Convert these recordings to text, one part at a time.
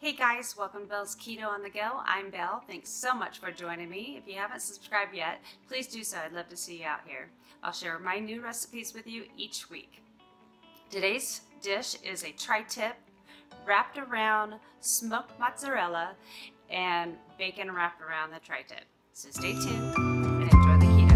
Hey guys, welcome to Belle's Keto on the Go. I'm Belle. Thanks so much for joining me. If you haven't subscribed yet, please do so. I'd love to see you out here. I'll share my new recipes with you each week. Today's dish is a tri-tip wrapped around smoked mozzarella and bacon wrapped around the tri-tip. So stay tuned and enjoy the keto.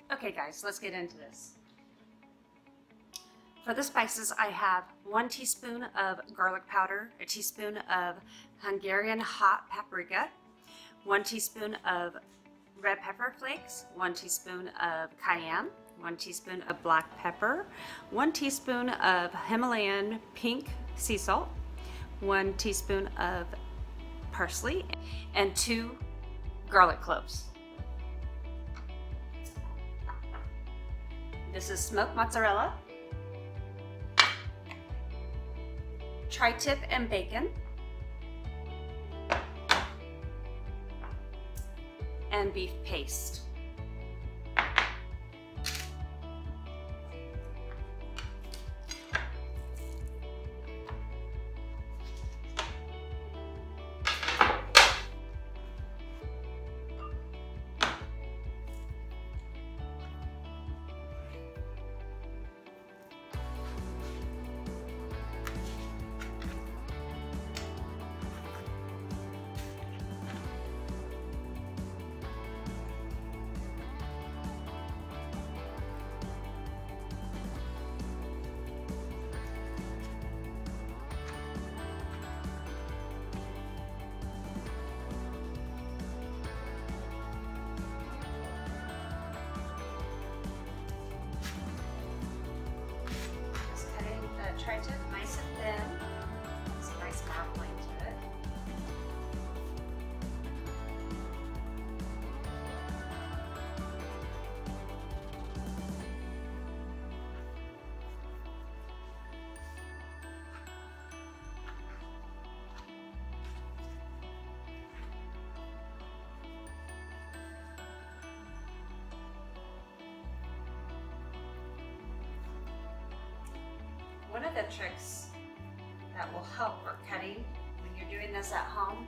Okay guys, let's get into this. For the spices, I have 1 teaspoon of garlic powder, a teaspoon of Hungarian hot paprika, 1 teaspoon of red pepper flakes, 1 teaspoon of cayenne, 1 teaspoon of black pepper, 1 teaspoon of Himalayan pink sea salt, 1 teaspoon of parsley, and 2 garlic cloves. This is smoked mozzarella, tri-tip and bacon, and beef paste. Tri-tip nice and thin. It's a nice marbling to it. One of the tricks that will help for cutting when you're doing this at home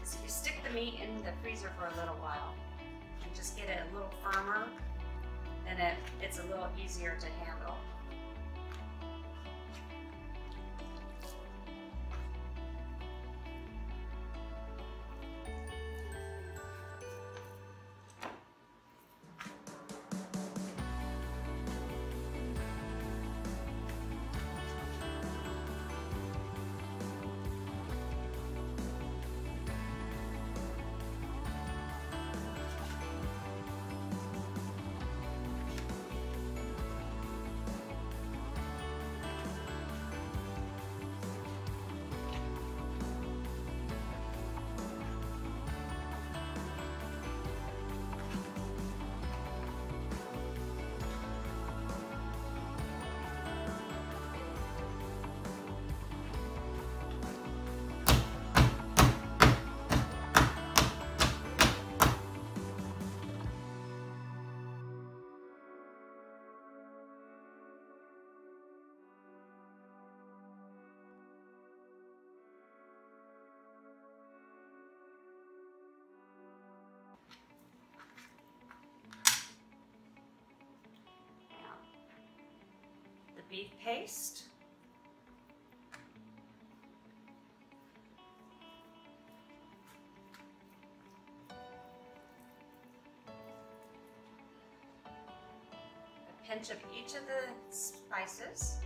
is if you stick the meat in the freezer for a little while and just get it a little firmer, then it's a little easier to handle. Beef paste, a pinch of each of the spices,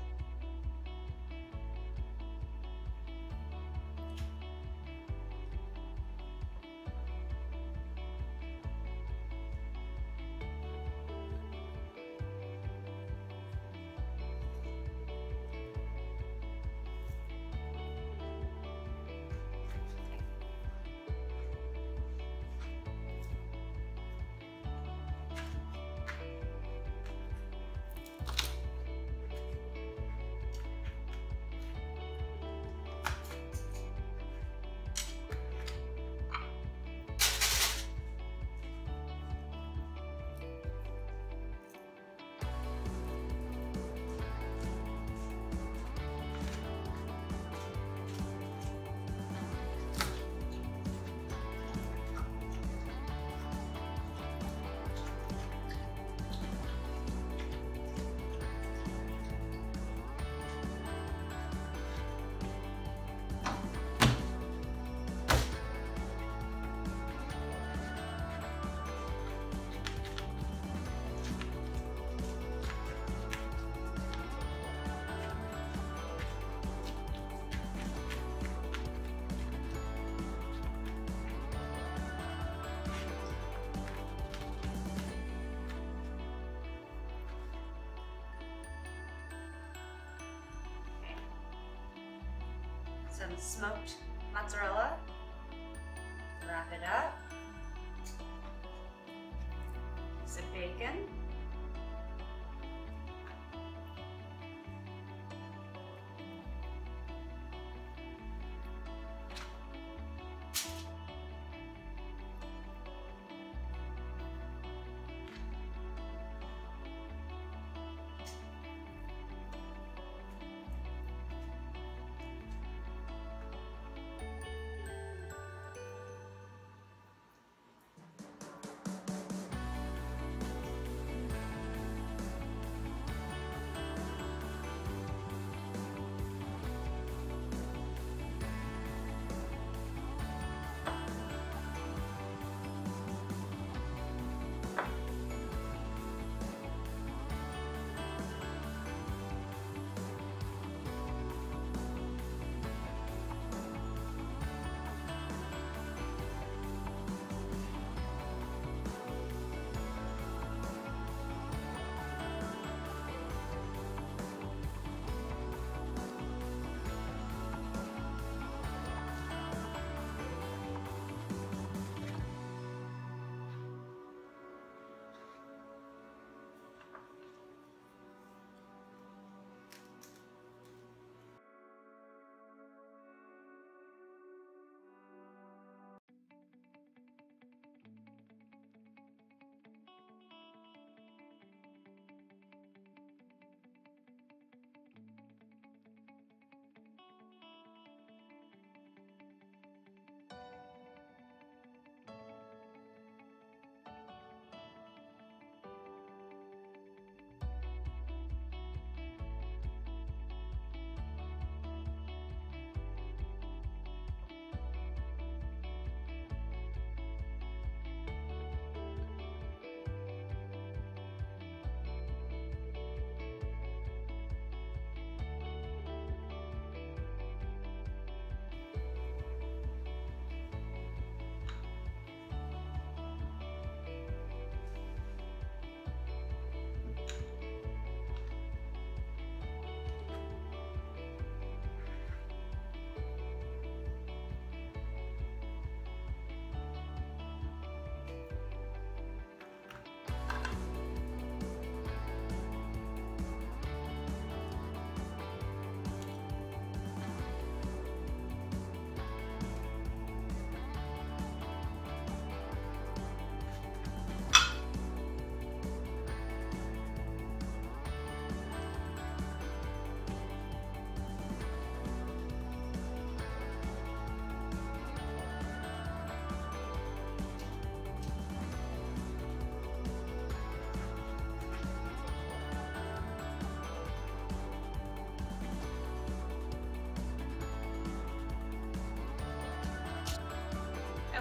some smoked mozzarella, wrap it up, some bacon,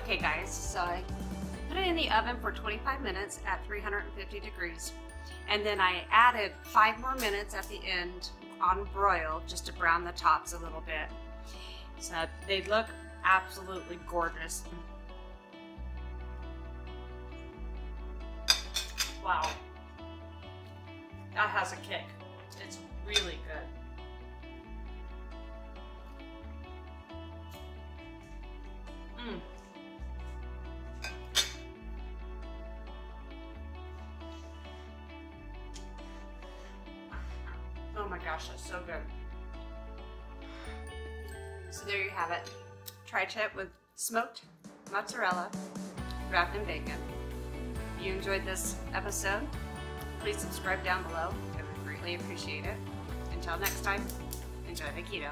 Okay guys, so I put it in the oven for 25 minutes at 350 degrees. And then I added 5 more minutes at the end on broil just to brown the tops a little bit. So they look absolutely gorgeous. Wow. That has a kick. It's really good. Oh my gosh, that's so good. So there you have it. Tri-tip with smoked mozzarella wrapped in bacon. If you enjoyed this episode, please subscribe down below. I would greatly appreciate it. Until next time, enjoy the keto.